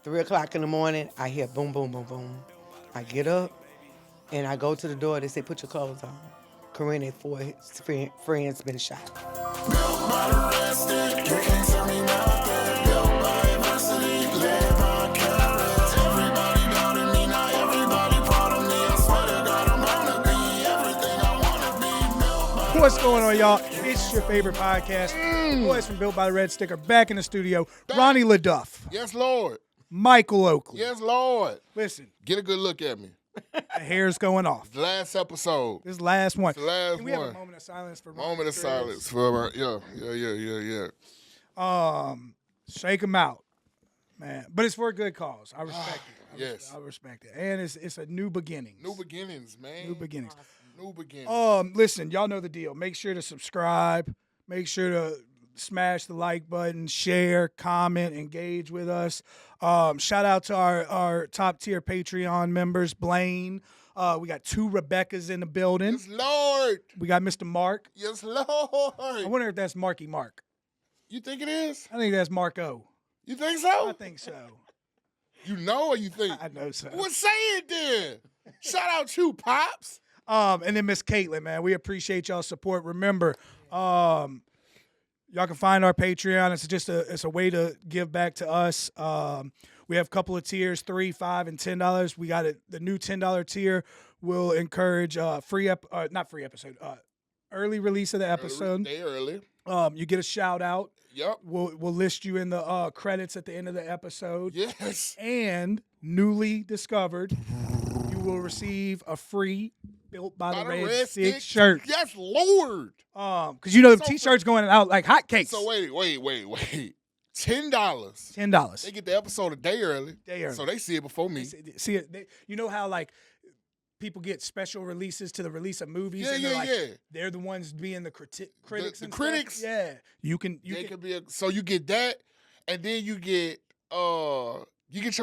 3 o'clock in the morning, I hear boom, boom, boom, boom. I get up and I go to the door. They say, put your clothes on. Corinthian, four of his friends been shot. Built by the rested, you can't tell me nothing. Built by adversity, led by courage. Everybody doubted me, now everybody proud of me. I swear to God, I'm gonna be everything I wanna be. Built by What's going on, y'all? It's your favorite podcast. Boys from Built by the Red Stick are back in the studio. Ronnie LeDuff. Yes, Lord. Michael Oakley. Yes, Lord. Listen, Get a good look at me. the hair's going off. The last episode. This is the last one. The last Can we have one. a moment of silence for Ronnie? Moment of silence for yeah. Shake him out, man. But it's for a good cause. I respect it. Yes. I respect it. And it's a new beginnings. New beginnings, man. New beginnings. New beginnings. Listen, y'all know the deal. Make sure to subscribe. Make sure to smash the like button, share, comment, engage with us. Shout out to our top tier Patreon members, Blaine. We got 2 Rebeccas in the building. Yes, Lord. We got Mr. Mark. Yes, Lord. I wonder if that's Marky Mark. You think it is? I think that's Marco. You think so? I think so. You know or you think? I know so. Well, say it then. Shout out you, Pops. And then Miss Caitlin, man, we appreciate y'all's support. Remember, y'all can find our Patreon. It's a way to give back to us. We have a couple of tiers, $3, $5, and $10. We got the new $10 tier will encourage early release of the episode. Early. You get a shout out. Yep. We'll list you in the credits at the end of the episode. Yes. And newly discovered, you will receive a free Built by the Red Stick shirt. Yes, Lord. Because the t-shirts going out like hotcakes. So wait. $10. $10. They get the episode a day early. Day early. So they see it before me. See it. You know how like people get special releases to the release of movies? Yeah. They're the ones being the critics. The critics. Yeah. You can So you get that, and then you get your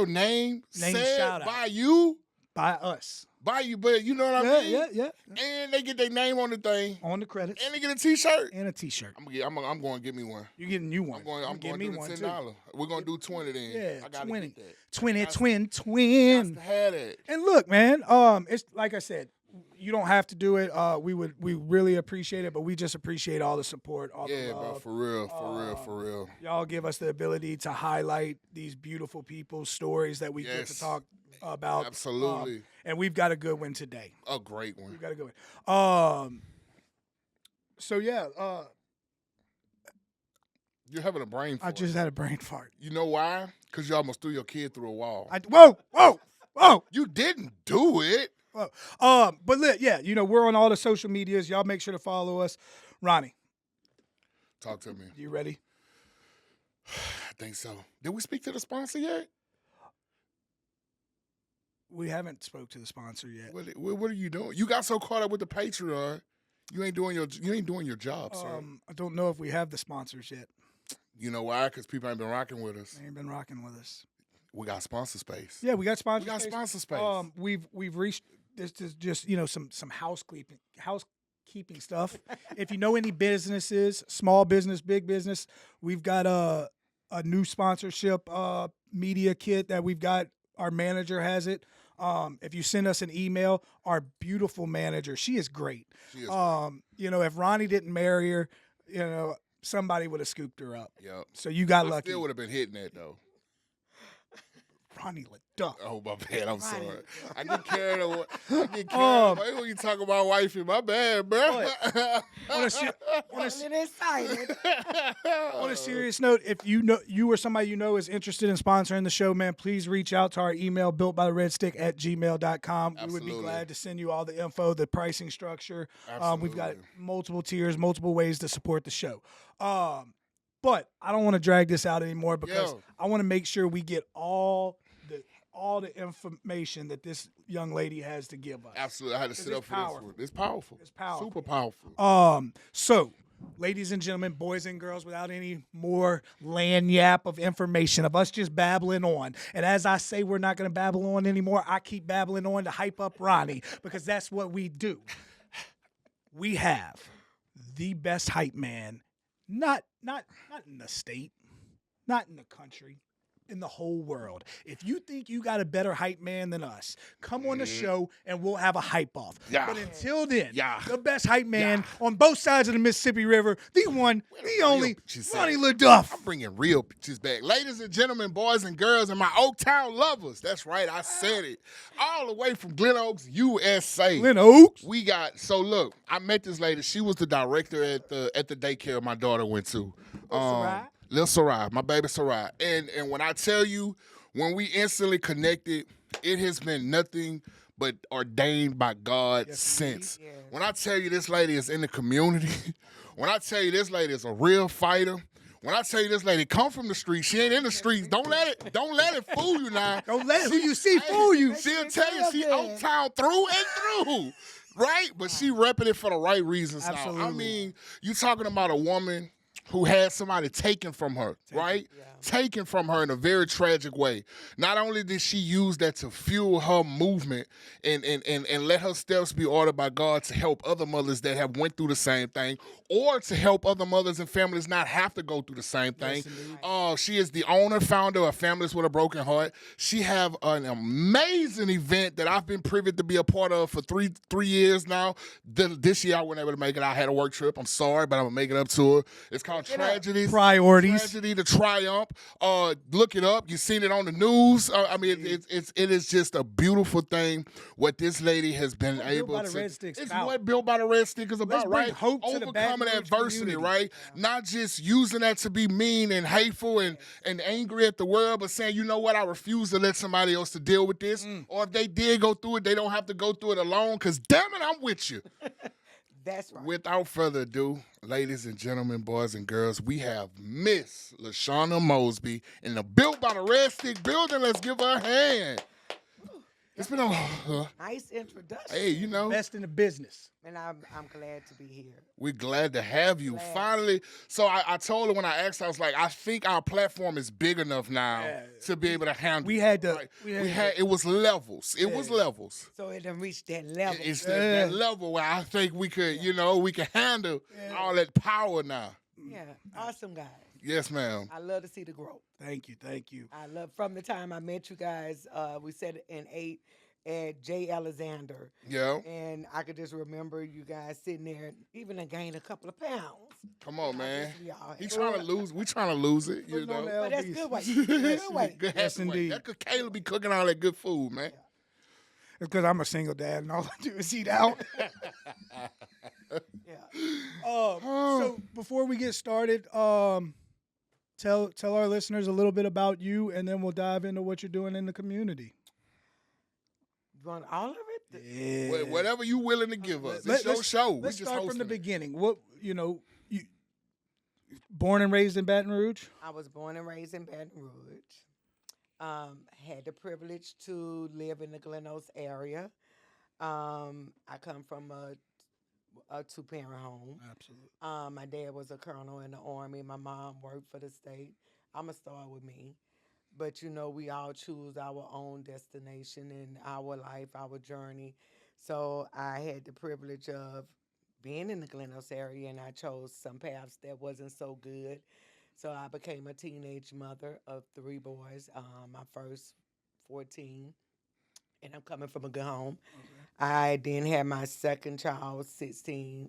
name said shout out. by you. By us. By you, but you know what I mean? Yeah. And they get their name on the thing. On the credits. And they get a t-shirt. And a t-shirt. I'm going to get me one. You're getting you one. I'm going to do the $10. We're going to do 20 then. Yeah, I gotta 20. Get that. 20, twin. Got to have that. And look, man, it's like I said, you don't have to do it. We really appreciate it, but we just appreciate all the support, all the love. Bro, for real. Y'all give us the ability to highlight these beautiful people's stories that we get to talk about. Absolutely. And we've got a good one today. A great one. We've got a good one. So yeah, You're having a brain fart. I just had a brain fart. You know why? Because you almost threw your kid through a wall. Whoa! You didn't do it. But we're on all the social medias. Y'all make sure to follow us. Ronnie, Talk to me. you ready? I think so. Did we speak to the sponsor yet? We haven't spoke to the sponsor yet. What are you doing? You got so caught up with the Patreon, you ain't doing your job, sir. I don't know if we have the sponsors yet. You know why? Because people ain't been rocking with us. They ain't been rocking with us. We got sponsor space. Yeah, we got sponsor. We got sponsor space. We've reached this is just some housekeeping stuff. If you know any businesses, small business, big business, we've got a new sponsorship media kit that we've got. Our manager has it. If you send us an email, our beautiful manager, she is great. She is if Ronnie didn't marry her, somebody would have scooped her up. Yep. So you got I lucky. still would have been hitting that though. Ronnie LeDuff. Oh my bad, I'm sorry. I get carried away. When you talk about wifey, my bad, bro. I'm excited. On a serious note, if you or somebody you know is interested in sponsoring the show, man, please reach out to our email, builtbytheredstick@gmail.com. We would be glad to send you all the info, the pricing structure. We've got multiple tiers, multiple ways to support the show. But I don't want to drag this out anymore because I want to make sure we get all the information that this young lady has to give us. Absolutely. I had to sit up for this one. It's powerful. It's powerful. Super powerful. So, ladies and gentlemen, boys and girls, without any more lanyap of information, of us just babbling on. And as I say, we're not going to babble on anymore. I keep babbling on to hype up Ronnie because that's what we do. We have the best hype man, not in the state, not in the country, in the whole world. If you think you got a better hype man than us, come on the show and we'll have a hype off. Yeah. But until then, Yeah. the best hype man on both sides of the Mississippi River, the one, the only, bitches Ronnie at? LeDuff. I'm bringing real bitches back. Ladies and gentlemen, boys and girls, and my Oaktown lovers. That's right, I said it. All the way from Glen Oaks, USA. Glen Oaks. We got, so look, I met this lady. She was the director at the daycare my daughter went to. Sarai? Lil Sarai, my baby Sarai. And when I tell you, when we instantly connected, it has been nothing but ordained by God since. Yes. When I tell you this lady is in the community, when I tell you this lady is a real fighter, when I tell you this lady come from the streets, she ain't in the streets. Don't let it fool you now. Don't let who you see fool you. She'll tell you she Oaktown through and through. Right? But she repping it for the right reasons Absolutely. now. I mean, you talking about a woman who had somebody taken from her, right? Yeah. Taken from her in a very tragic way. Not only did she use that to fuel her movement and let her steps be ordered by God to help other mothers that have went through the same thing, or to help other mothers and families not have to go through the same thing. She is the owner, founder of Families with a Broken Heart. She have an amazing event that I've been privy to be a part of for three years now. This year I wasn't able to make it. I had a work trip. I'm sorry, but I'm gonna make it up to her. It's called Tragedies. Priorities. Tragedy to Triumph. Look it up. You've seen it on the news. I mean, it is just a beautiful thing what this lady has been able Built by the to. Red Stick's It's about. what Built by the Red Stick is Let's about, bring right? hope to the Overcoming Baton Rouge adversity, community. right? Not just using that to be mean and hateful and angry at the world, but saying, you know what, I refuse to let somebody else to deal with this. Or if they did go through it, they don't have to go through it alone, because damn it, I'm with you. That's right. Without further ado, ladies and gentlemen, boys and girls, we have Miss LaShona Mosby in the Built by the Red Stick building. Let's give her a hand. It's been a Nice introduction. hey, you know, Best in the business. And I'm glad to be here. we're glad to have you. Finally, so I told her when I asked her, I was like, I think our platform is big enough now to be able to handle. We had to. Right? We had It was levels. It was levels. So it done reached that level. It's that level where I think we could, we can handle all that power now. Yeah, awesome guys. Yes, ma'am. I love to see the growth. Thank you. Thank you. I love from the time I met you guys. We said in 8 at J. Alexander, Yeah. and I could just remember you guys sitting there, even to gain a couple of pounds. Come on, man. We all He had- trying to lose. We trying to lose it, you Putting on know. the But that's LBs. good weight. Good weight. Good Yes, halfway. indeed. That could Caleb be cooking all that good food, man. It's because I'm a single dad and all I do is eat out. Yeah. So before we get started, tell our listeners a little bit about you, and then we'll dive into what you're doing in the community. You want all of it? Yeah. Whatever you willing to give us. It's your show. We Let's just start from the hosting it. beginning. What you born and raised in Baton Rouge? I was born and raised in Baton Rouge. Had the privilege to live in the Glen Oaks area. I come from a two-parent home. Absolutely. My dad was a colonel in the Army. My mom worked for the state. I'm going to start with me. But, we all choose our own destination in our life, our journey. So I had the privilege of being in the Glen Oaks area, and I chose some paths that wasn't so good. So I became a teenage mother of 3 boys. My first 14, and I'm coming from a good home. Okay. I then had my second child, 16,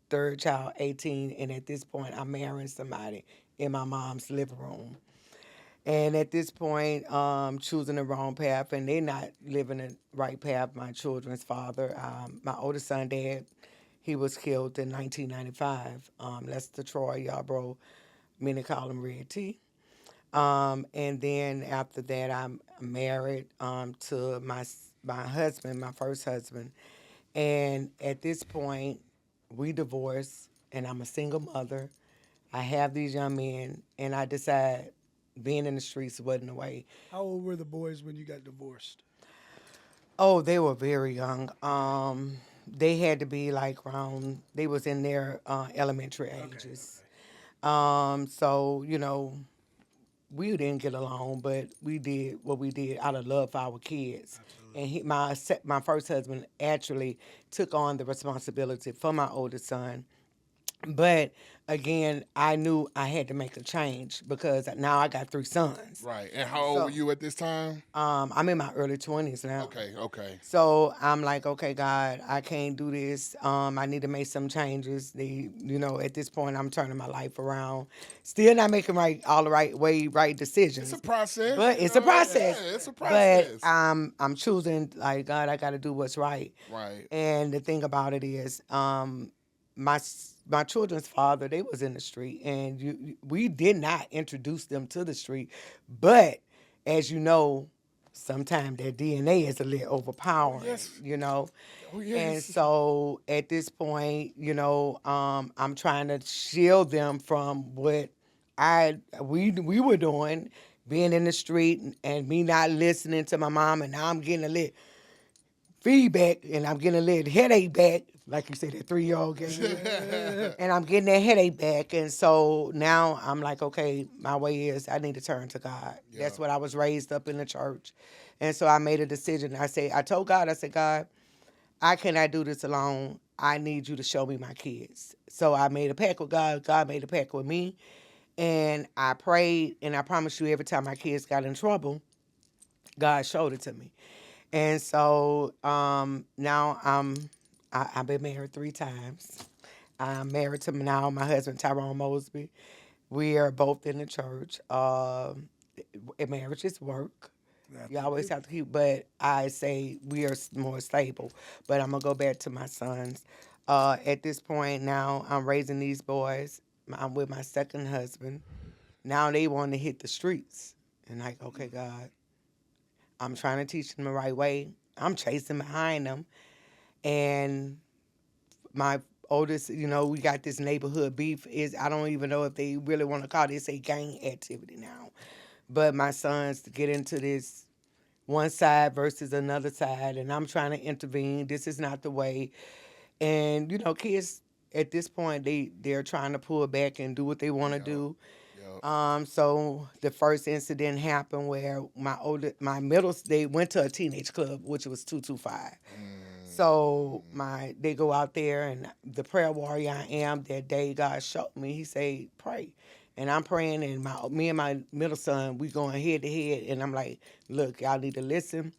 third child, 18, and at this point, I'm marrying somebody in my mom's living room. And at this point, choosing the wrong path, and they're not living the right path. My children's father, my oldest son, Dad, he was killed in 1995. Lester Troy Yarbrough, many call him Red T. And then after that, I'm married to my husband, my first husband. And at this point, we divorced, and I'm a single mother. I have these young men, and I decide being in the streets wasn't the way. How old were the boys when you got divorced? Oh, they were very young. They had to be like around, they was in their elementary ages. Okay. So, we didn't get along, but we did what we did out of love for our kids. Absolutely. And my first husband actually took on the responsibility for my oldest son. But again, I knew I had to make a change because now I got 3 sons. Right. And how old were you at this time? I'm in my early 20s now. Okay. So I'm like, okay, God, I can't do this. I need to make some changes. At this point, I'm turning my life around. Still not making all the right decisions. It's a process. But it's a process. Yeah, it's a process. But I'm choosing, like, God, I got to do what's right. Right. And the thing about it is, my children's father, they was in the street, and we did not introduce them to the street. But as you know, sometimes their DNA is a little overpowering. Yes. Oh, yes. And so at this point, I'm trying to shield them from what we were doing, being in the street and me not listening to my mom, and now I'm getting a little feedback and I'm getting a little headache back, like you said, that 3-year-old gave me. And I'm getting that headache back. And so now I'm like, okay, my way is I need to turn to God. Yeah. That's what I was raised up in the church. And so I made a decision. I told God, I said, God, I cannot do this alone. I need you to show me my kids. So I made a pact with God. God made a pact with me. And I prayed, and I promise you, every time my kids got in trouble, God showed it to me. And so now I've been married 3 times. I'm married to now my husband, LaShona Mosby. We are both in the church. Marriage is work. You always have to keep, but I say we are more stable. But I'm going to go back to my sons. At this point now, I'm raising these boys. I'm with my second husband. Now they want to hit the streets. And like, okay, God, I'm trying to teach them the right way. I'm chasing behind them. And my oldest, we got this neighborhood beef. I don't even know if they really want to call this a gang activity now. But my sons get into this one side versus another side, and I'm trying to intervene. This is not the way. And, kids at this point, they're trying to pull back and do what they want to do. So the first incident happened where my middle, they went to a teenage club, which was 225. So they go out there, and the prayer warrior I am that day, God showed me. He said, pray. And I'm praying, and me and my middle son, we going head to head. And I'm like, look, y'all need to listen.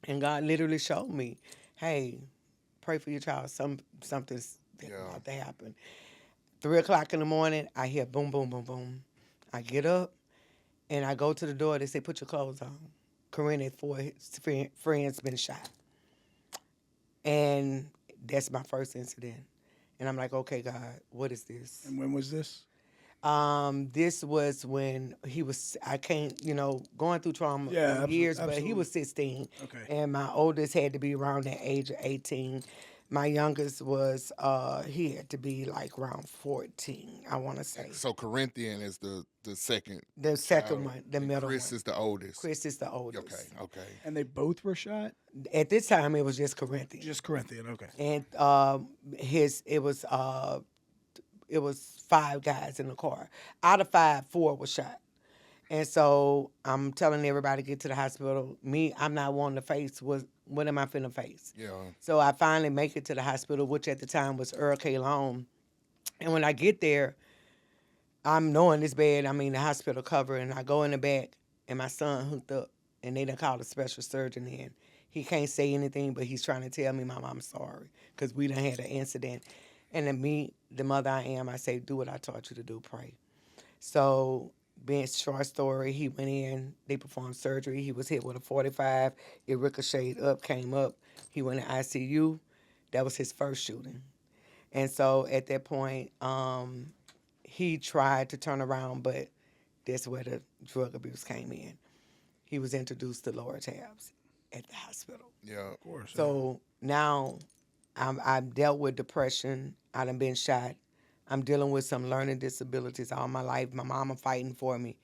And God literally showed me, hey, pray for your child. Something's about to happen. 3 o'clock in the morning, I hear boom, boom, boom, boom. I get up, and I go to the door. They say, put your clothes on. Corinthian, 4 friends been shot. And that's my first incident. And I'm like, okay, God, what is this? And when was this? This was when he was, going through trauma for years, but he was 16. Okay. And my oldest had to be around the age of 18. My youngest was, he had to be like around 14, I want to say. So Corinthian is the second. The second one, the middle one. Chris is the oldest. Chris is the oldest. Okay. And they both were shot? At this time, it was just Corinthian. Just Corinthian, okay. And it was 5 guys in the car. Out of 5, 4 were shot. And so I'm telling everybody to get to the hospital. Me, I'm not wanting to face what am I finna face? Yeah. So I finally make it to the hospital, which at the time was Earl K. Long. And when I get there, I'm knowing this bad. I mean, the hospital cover, and I go in the back, and my son hooked up, and they done called a special surgeon in. He can't say anything, but he's trying to tell me, Mom, I'm sorry, because we done had an incident. And then me, the mother I am, I say, do what I taught you to do, pray. So, being short story, he went in, they performed surgery. He was hit with a 45. It ricocheted up, came up. He went in ICU. That was his first shooting. And so at that point, he tried to turn around, but that's where the drug abuse came in. He was introduced to lower tabs at the hospital. Yeah, of course. So now I've dealt with depression. I done been shot. I'm dealing with some learning disabilities all my life. My mama fighting for me.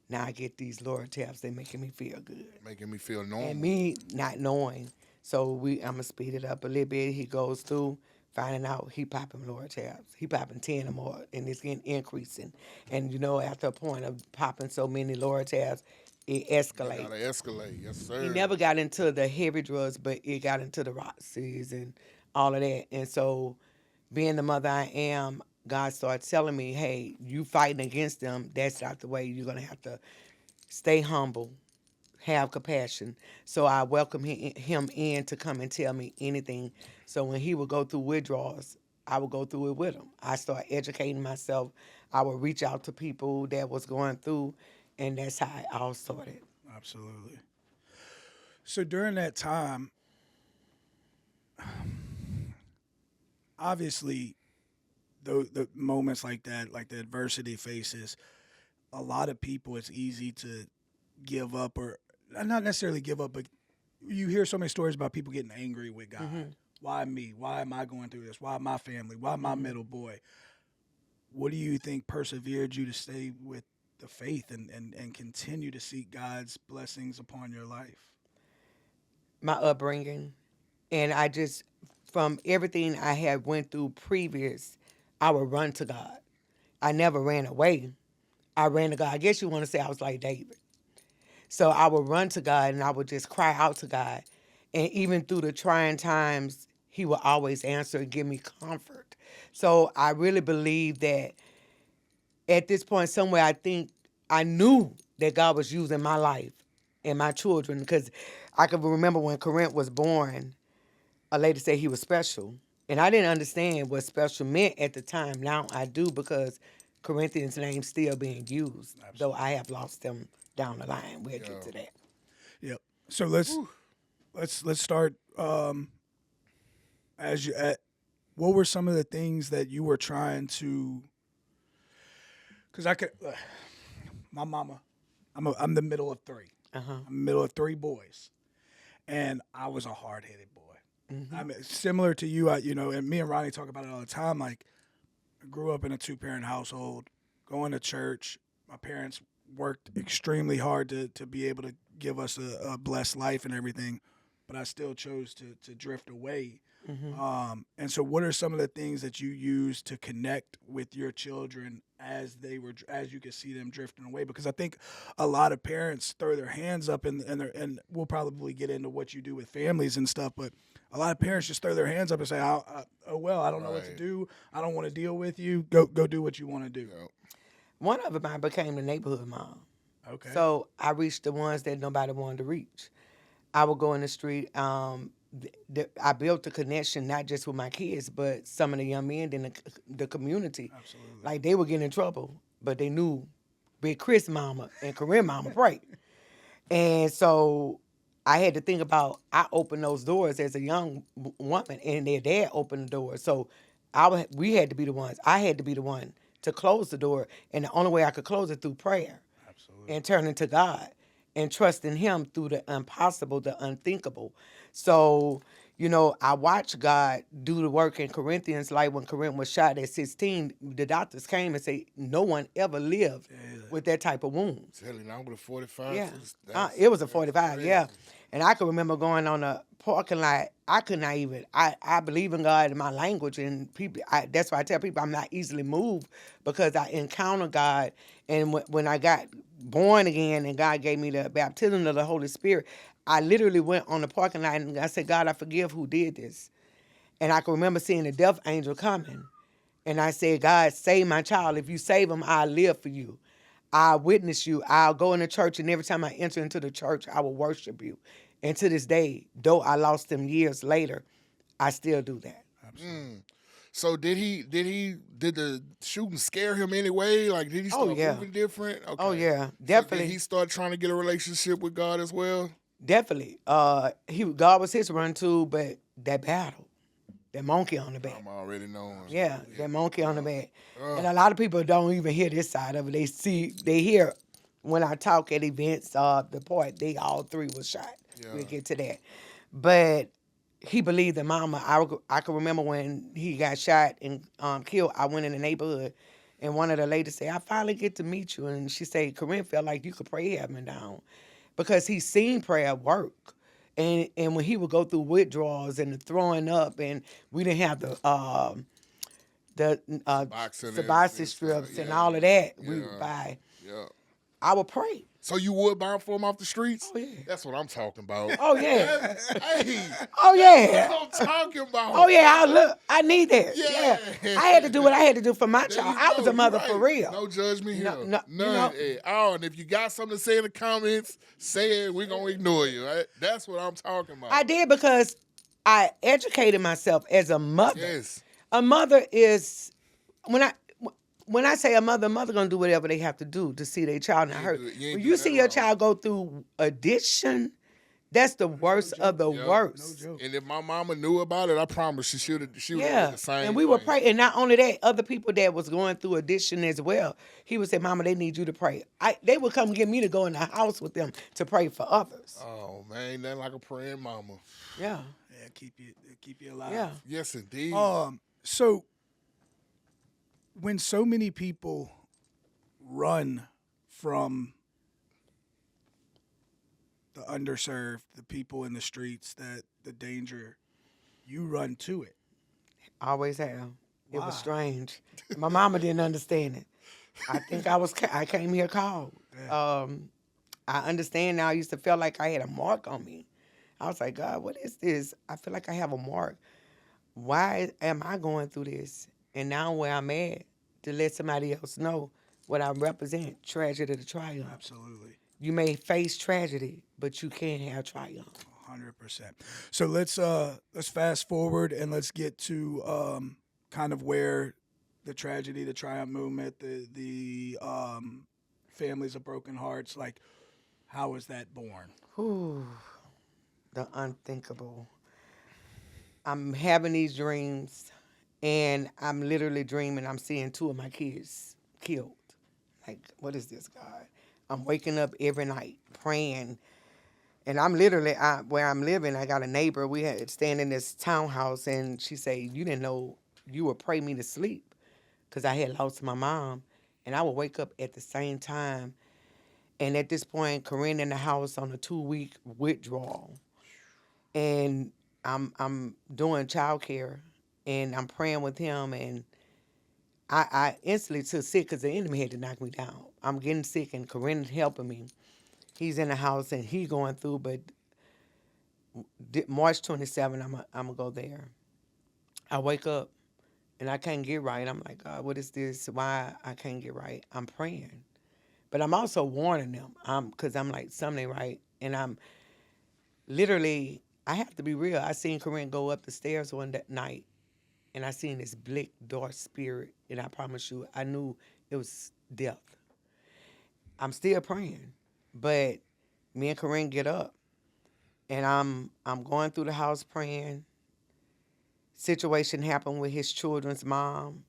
Now I get these lower tabs. They making me feel good. Making me feel normal. And me not knowing. So I'm going to speed it up a little bit. He goes through, finding out he popping lower tabs. He popping 10 or more, and it's getting increasing. And, after a point of popping so many lower tabs, it escalates. It gotta escalate, yes, sir. He never got into the heavy drugs, but it got into the Roxys and all of that. And so, being the mother I am, God started telling me, hey, you fighting against them, that's not the way. You're going to have to stay humble, have compassion. So I welcome him in to come and tell me anything. So when he would go through withdrawals, I would go through it with him. I started educating myself. I would reach out to people that was going through, and that's how it all started. Absolutely. So during that time, obviously, the moments like that, like the adversity faces, a lot of people, it's easy to give up, or not necessarily give up, but you hear so many stories about people getting angry with God. Mm-hmm. Why me? Why am I going through this? Why my family? Why my middle boy? What do you think persevered you to stay with the faith and continue to seek God's blessings upon your life? My upbringing, and I just, from everything I had went through previous, I would run to God. I never ran away. I ran to God. I guess you want to say I was like David. So I would run to God and I would just cry out to God. And even through the trying times, he would always answer and give me comfort. So I really believe that at this point somewhere, I think I knew that God was using my life and my children, because I can remember when Corinth was born, a lady said he was special. And I didn't understand what special meant at the time. Now I do, because Corinthian's name's still being used, Absolutely. Though I have lost them down the line. We'll get to that. Yep. So let's start. What were some of the things that you were trying to? Because my mama, I'm the middle of three. I'm the middle of three boys, and I was a hard-headed boy. Mm-hmm. I mean, similar to you, and me and Ronnie talk about it all the time. Like, I grew up in a 2-parent household, going to church. My parents worked extremely hard to be able to give us a blessed life and everything, but I still chose to drift away. Mm-hmm. And so what are some of the things that you use to connect with your children as you could see them drifting away? Because I think a lot of parents throw their hands up and we'll probably get into what you do with families and stuff, but a lot of parents just throw their hands up and say, oh well, I don't know what to do. I don't want to deal with you. Go do what you want to do. Yep. One of them, I became the neighborhood mom. Okay. So I reached the ones that nobody wanted to reach. I would go in the street. I built a connection not just with my kids, but some of the young men in the community. Absolutely. Like, they were getting in trouble, but they knew Big Chris mama and Corinne mama prayed. And so I had to think about, I opened those doors as a young woman, and their dad opened the door. So we had to be the ones. I had to be the one to close the door, and the only way I could close it through prayer. Absolutely. And turning to God and trusting him through the impossible, the unthinkable. So, I watched God do the work in Corinthians. Like, when Corinth was shot at 16, the doctors came and said no one ever lived with that type of wounds. Telling now with a 45? Yeah, it was a 45, crazy. Yeah. And I can remember going on a parking lot. I could not even, I believe in God in my language, and people. That's why I tell people I'm not easily moved, because I encounter God. And when I got born again and God gave me the baptism of the Holy Spirit, I literally went on the parking lot and I said, God, I forgive who did this. And I can remember seeing the death angel coming. And I said, God, save my child. If you save him, I'll live for you. I'll witness you. I'll go into church, and every time I enter into the church, I will worship you. And to this day, though I lost him years later, I still do that. Absolutely. So did the shooting scare him anyway? Like, did he start moving different? Okay. Oh yeah, definitely. So did he start trying to get a relationship with God as well? Definitely. God was his run too, but that battle, that monkey on the back. I'm already knowing. Yeah, that monkey on the back. And a lot of people don't even hear this side of it. They hear when I talk at events, the part they all three was shot. Yeah. We'll get to that. But he believed in mama. I can remember when he got shot and killed, I went in the neighborhood, and one of the ladies said, I finally get to meet you. And she said, Corinne felt like you could pray heaven down, because he's seen prayer work. And when he would go through withdrawals and the throwing up, and we didn't have the suboxone strips and all of that, we would buy. Yeah. I would pray. So you would buy for them off the streets? Oh, yeah. That's what I'm talking about. Oh, yeah. Hey. Oh, yeah. That's what I'm talking about. Oh, yeah. I need that. Yeah. I had to do what I had to do for my child. I was a mother right. for real. No judgment here. No, None at all. And if you got something to say in the comments, say it. We're going to ignore you. Right? That's what I'm talking about. I did because I educated myself as a mother. Yes. A mother is, when I say a mother gonna do whatever they have to do to see their child not hurt. When you see your child go through addiction, that's the worst of the worst. No joke. And if my mama knew about it, I promise she would have done the same. And we would pray. And not only that, other people that was going through addiction as well, he would say, Mama, they need you to pray. They would come get me to go in the house with them to pray for others. Oh man, nothing like a praying mama. Yeah. Yeah, keep you alive. Yeah. Yes, indeed. So when so many people run from the underserved, the people in the streets, the danger, you run to it. Always have. It Why? was strange. My mama didn't understand it. I think I came here cold. Yeah. I understand now. I used to feel like I had a mark on me. I was like, God, what is this? I feel like I have a mark. Why am I going through this? And now where I'm at, to let somebody else know what I represent, tragedy to triumph. Absolutely. You may face tragedy, but you can't have triumph. 100%. So let's fast forward and let's get to kind of where the tragedy, the triumph movement, the families of broken hearts, like how was that born? Whew, the unthinkable. I'm having these dreams, and I'm literally dreaming I'm seeing 2 of my kids killed. Like, what is this, God? I'm waking up every night praying. And I'm literally, where I'm living, I got a neighbor. We had staying in this townhouse, and she said, you didn't know you would pray me to sleep, because I had lost my mom. And I would wake up at the same time. And at this point, Corinne in the house on a 2-week withdrawal. And I'm doing childcare, and I'm praying with him, and I instantly took sick because the enemy had to knock me down. I'm getting sick, and Corinne's helping me. He's in the house, and he going through, but March 27th, I'm going to go there. I wake up, and I can't get right. I'm like, God, what is this? Why I can't get right? I'm praying. But I'm also warning them because I'm like, something ain't right. And I'm literally, I have to be real. I seen Corinne go up the stairs one night, and I seen this black, dark spirit, and I promise you, I knew it was death. I'm still praying, but me and Corinne get up, and I'm going through the house praying. Situation happened with his children's mom,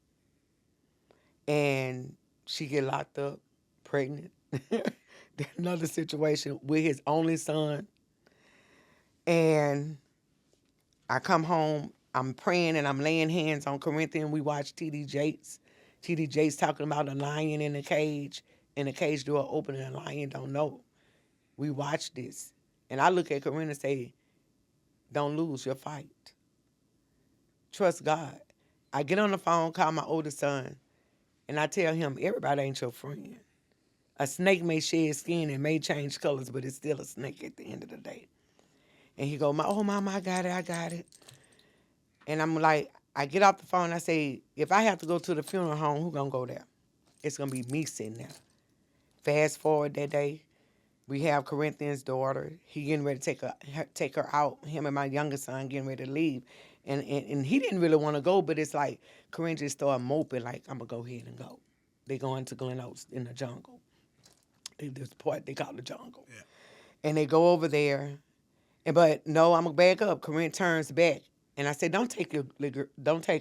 and she get locked up, pregnant. Then another situation with his only son. And I come home, I'm praying, and I'm laying hands on Corinthian. We watch T.D. Jakes. T.D. Jakes talking about a lion in a cage, and the cage door open, and the lion don't know. We watch this. And I look at Corinne and say, don't lose your fight. Trust God. I get on the phone, call my oldest son, and I tell him, everybody ain't your friend. A snake may shed skin and may change colors, but it's still a snake at the end of the day. And he go, oh, Mama, I got it. And I'm like, I get off the phone and I say, if I have to go to the funeral home, who gonna go there? It's gonna be me sitting there. Fast forward that day, we have Corinthian's daughter. He getting ready to take her out. Him and my youngest son getting ready to leave. And he didn't really want to go, but it's like Corinne just started moping, like, I'm gonna go ahead and go. They going to Glen Oaks in the jungle. This part they call the jungle. Yeah. And they go over there. But no, I'm gonna back up. Corinne turns back, and I said, "Don't take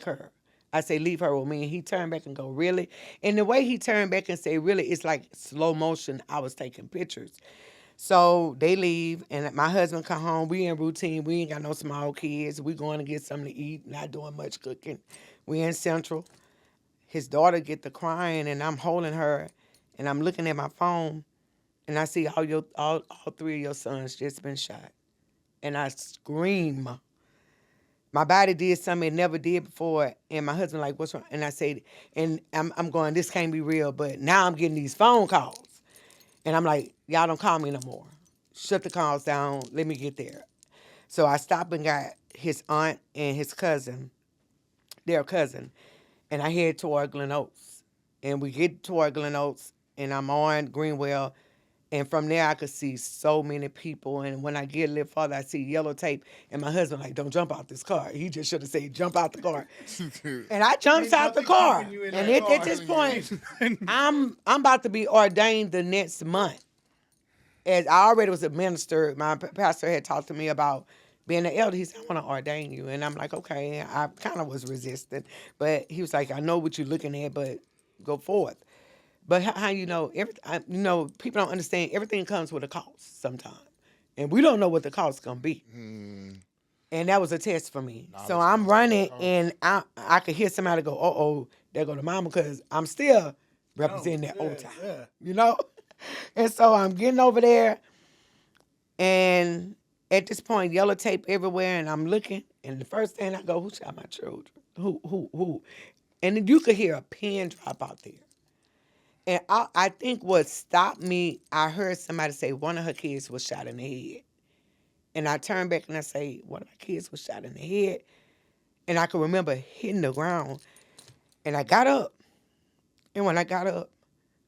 her." I say, "Leave her with me." And he turned back and go, "Really?" And the way he turned back and say, "Really," it's like slow motion. I was taking pictures. So they leave, and my husband come home. We in routine. We ain't got no small kids. We going to get something to eat. Not doing much cooking. We in Central. His daughter get to crying, and I'm holding her, and I'm looking at my phone, and I see all 3 of your sons just been shot. And I scream. My body did something it never did before. And my husband like, what's wrong? And I said, and I'm going, this can't be real. But now I'm getting these phone calls. And I'm like, y'all don't call me no more. Shut the calls down. Let me get there. So I stopped and got his aunt and his cousin, their cousin, and I head toward Glen Oaks. And we get toward Glen Oaks, and I'm on Greenwell. And from there, I could see so many people. And when I get a little farther, I see yellow tape. And my husband like, don't jump out this car. He just should have said, jump out the car. And I jumps out the car. And at this point, I'm about to be ordained the next month. As I already was a minister, my pastor had talked to me about being an elder. He said, I want to ordain you. And I'm like, okay. I kind of was resistant. But he was like, I know what you're looking at, but go forth. But how you know, people don't understand everything comes with a cost sometimes. And we don't know what the cost is going to be. And that was a test for me. So I'm running, and I could hear somebody go, uh-oh, there go the mama, because I'm still representing that old time, you know? And so I'm getting over there, and at this point, yellow tape everywhere, and I'm looking, and the first thing I go, who shot my children? Who? And then you could hear a pin drop out there. And I think what stopped me, I heard somebody say one of her kids was shot in the head. And I turned back and I say, one of my kids was shot in the head. And I can remember hitting the ground. And I got up. And when I got up,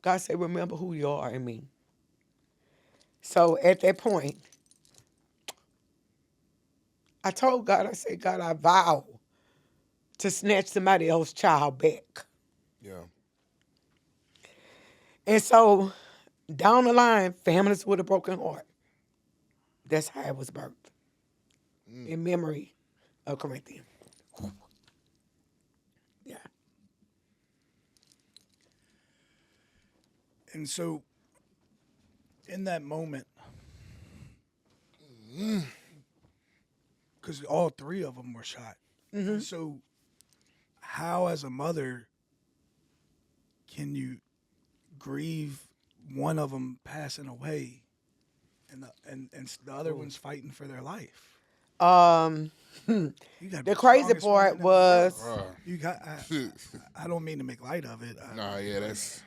God said, remember who you are in me. So at that point, I told God, I said, God, I vow to snatch somebody else's child back. Yeah. And so down the line, families with a broken heart. That's how it was birthed. In memory of Corinthian. Yeah. And so, in that moment, because all three of them were shot. Mm-hmm. So, how, as a mother, can you grieve one of them passing away, and the other one's fighting for their life? The crazy part was I don't mean to make light of it. That's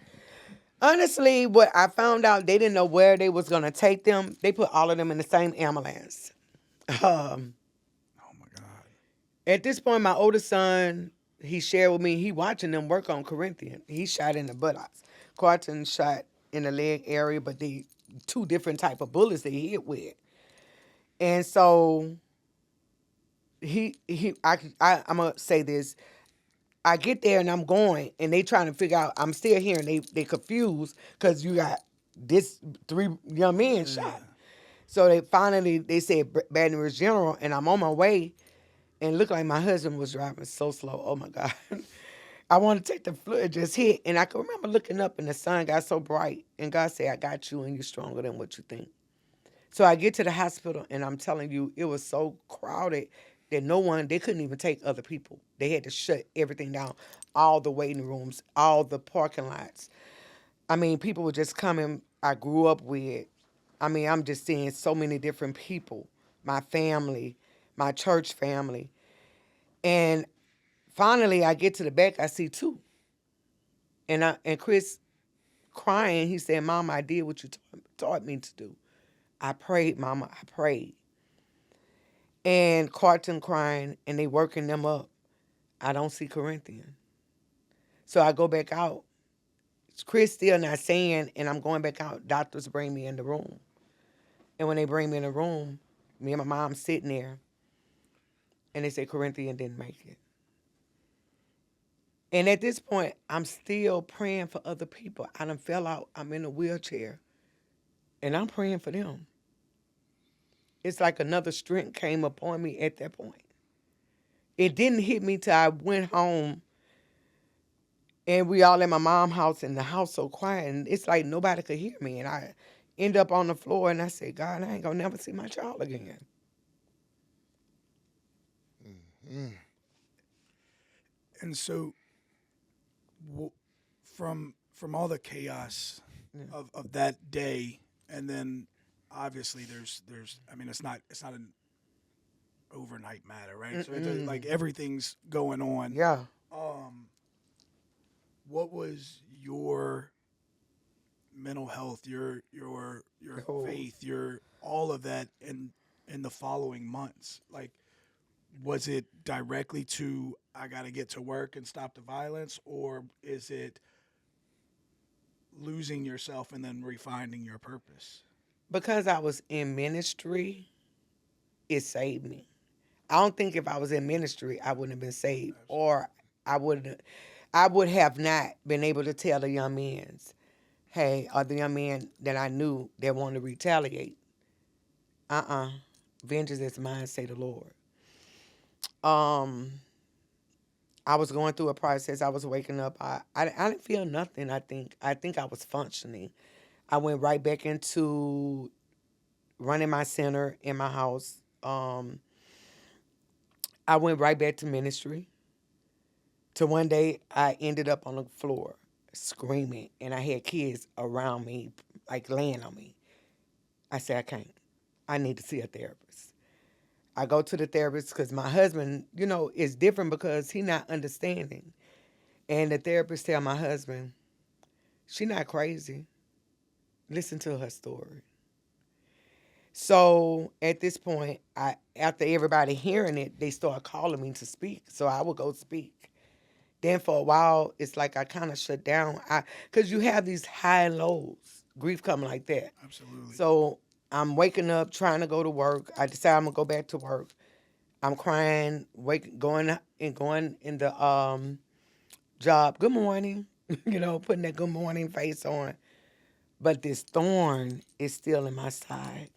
honestly what I found out. They didn't know where they was gonna take them. They put all of them in the same ambulance. Oh my God! At this point, my oldest son, he shared with me, he watching them work on Corinthian. He shot in the buttocks. Carton shot in the leg area, but they two different type of bullets that he hit with. And so I'm gonna say this. I get there and I'm going, and they trying to figure out. I'm still here, and they confused because you got this 3 young men shot. So they said Baton Rouge General, and I'm on my way, and it looked like my husband was driving so slow. Oh my God. I want to take the fluid, just hit. And I can remember looking up and the sun got so bright. And God said, I got you and you're stronger than what you think. So I get to the hospital and I'm telling you, it was so crowded that they couldn't even take other people. They had to shut everything down. All the waiting rooms, all the parking lots. I mean, people were just coming I grew up with. I mean, I'm just seeing so many different people. My family, my church family. And finally, I get to the back, I see 2. And Chris crying, he said, Mama, I did what you taught me to do. I prayed, Mama, I prayed. And Carton crying, and they working them up. I don't see Corinthian. So I go back out. Chris still not saying, and I'm going back out. Doctors bring me in the room. And when they bring me in the room, me and my mom sitting there, and they say Corinthian didn't make it. And at this point, I'm still praying for other people. I done fell out. I'm in a wheelchair. And I'm praying for them. It's like another strength came upon me at that point. It didn't hit me till I went home. And we all in my mom's house, and the house so quiet. And it's like nobody could hear me. And I end up on the floor, and I said, God, I ain't going to never see my child again. Mm-hmm. And so, from all the chaos of that day, and then obviously there's I mean it's not an overnight matter, right? So it's like everything's going on. Yeah. What was your mental health, your faith, your all of that in the following months? Like, was it directly to I got to get to work and stop the violence, or is it losing yourself and then refinding your purpose? Because I was in ministry, it saved me. I don't think if I was in ministry, I wouldn't have been saved, or I would have not been able to tell the young men, hey, or the young men that I knew that wanted to retaliate. Vengeance is mine, say the Lord. Um, I was going through a process. I was waking up. I didn't feel nothing. I think I was functioning. I went right back into running my center in my house. I went right back to ministry. To one day, I ended up on the floor screaming, and I had kids around me, like laying on me. I said, I can't. I need to see a therapist. I go to the therapist because my husband, is different because he not understanding. And the therapist tell my husband, she not crazy. Listen to her story. So at this point, after everybody hearing it, they start calling me to speak. So I would go speak. Then for a while, it's like I kind of shut down. Because you have these high and lows, grief coming like that. Absolutely. So I'm waking up, trying to go to work. I decide I'm gonna go back to work. I'm crying, going in the job. Good morning, putting that good morning face on. But this thorn is still in my side.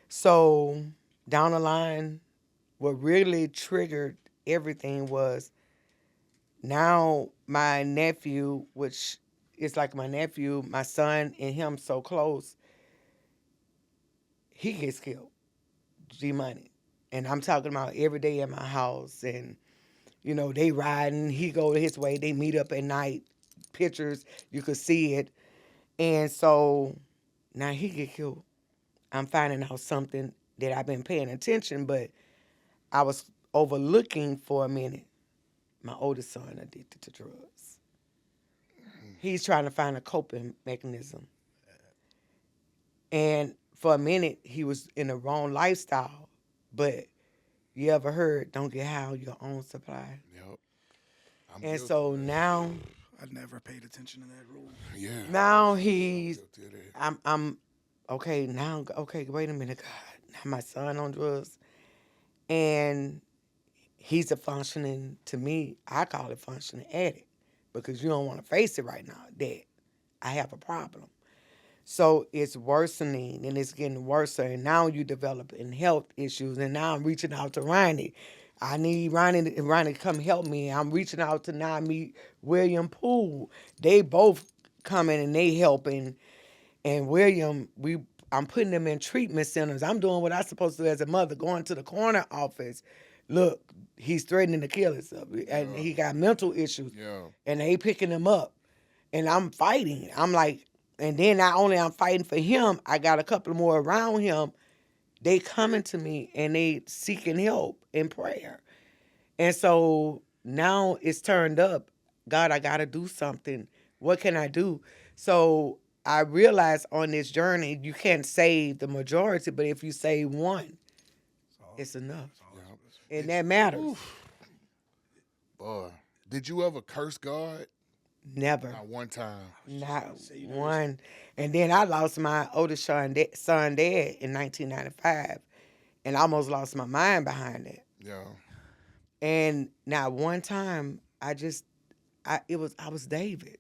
So down the line, what really triggered everything was now my nephew, which is like my nephew, my son and him so close, he gets killed. G-Money. And I'm talking about every day in my house. And, they riding. He go his way. They meet up at night. Pictures, you could see it. And so now he get killed. I'm finding out something that I've been paying attention, but I was overlooking for a minute. My oldest son addicted to drugs. He's trying to find a coping mechanism. And for a minute, he was in the wrong lifestyle. But you ever heard, don't get high on your own supply? Yep. And so now, I never paid attention to that rule. Yeah. now I'm okay, wait a minute, God. Now my son on drugs. And he's a functioning, to me, I call it functioning addict. Because you don't want to face it right now, that I have a problem. So it's worsening and it's getting worse. And now you developing health issues. And now I'm reaching out to Ronnie. I need Ronnie to come help me. I'm reaching out to now meet William Poole. They both coming and they helping. And William, I'm putting them in treatment centers. I'm doing what I'm supposed to do as a mother, going to the corner office. Look, he's threatening to kill himself. And he got mental issues. Yeah. And they picking him up. And I'm fighting. I'm like, and then not only I'm fighting for him, I got a couple more around him. They coming to me and they seeking help in prayer. And so now it's turned up. God, I got to do something. What can I do? So I realized on this journey, you can't save the majority, but if you save one, it's enough. And that matters. Oof. Boy, did you ever curse God? Never. Not one time. Not one. And then I lost my oldest son dad in 1995, and I almost lost my mind behind it. Yeah. And not one time I was David.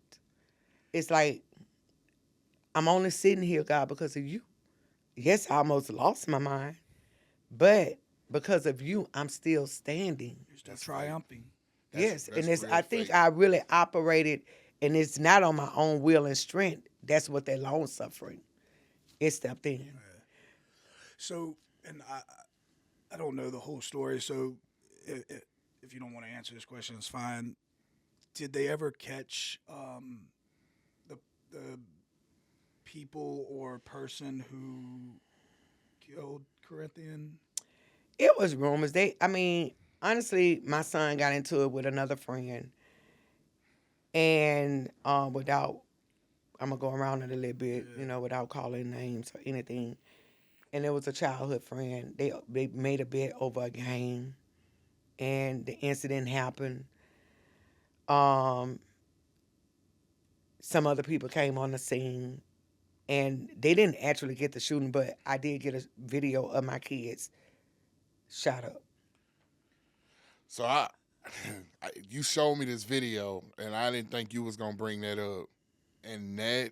It's like I'm only sitting here, God, because of you. Yes, I almost lost my mind, but because of you, I'm still standing. You're still triumphing. Yes, I think I really operated, and it's not on my own will and strength. That's what that long suffering. It stepped in. So, and I don't know the whole story. So, if you don't want to answer this question, it's fine. Did they ever catch the people or person who killed Corinthian? It was rumors. Honestly, my son got into it with another friend, and without I'm gonna go around it a little bit, you know, without calling names or anything. And it was a childhood friend. They made a bet over a game, and the incident happened. Um, some other people came on the scene, and they didn't actually get the shooting, but I did get a video of my kids shot up. So you showed me this video, and I didn't think you was gonna bring that up, and that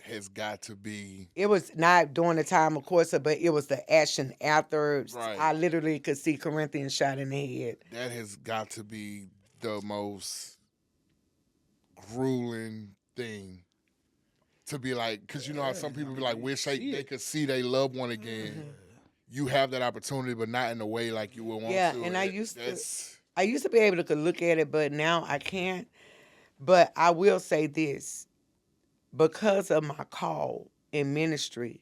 has got to be. It was not during the time, of course, but it was the action after. Right. I literally could see Corinthian shot in the head. That has got to be the most grueling thing to be like, because you know how some people be like, wish they could see their loved one again. Mm-hmm. You have that opportunity, but not in a way like you would want to. Yeah, and I used to be able to look at it, but now I can't. But I will say this. Because of my call in ministry,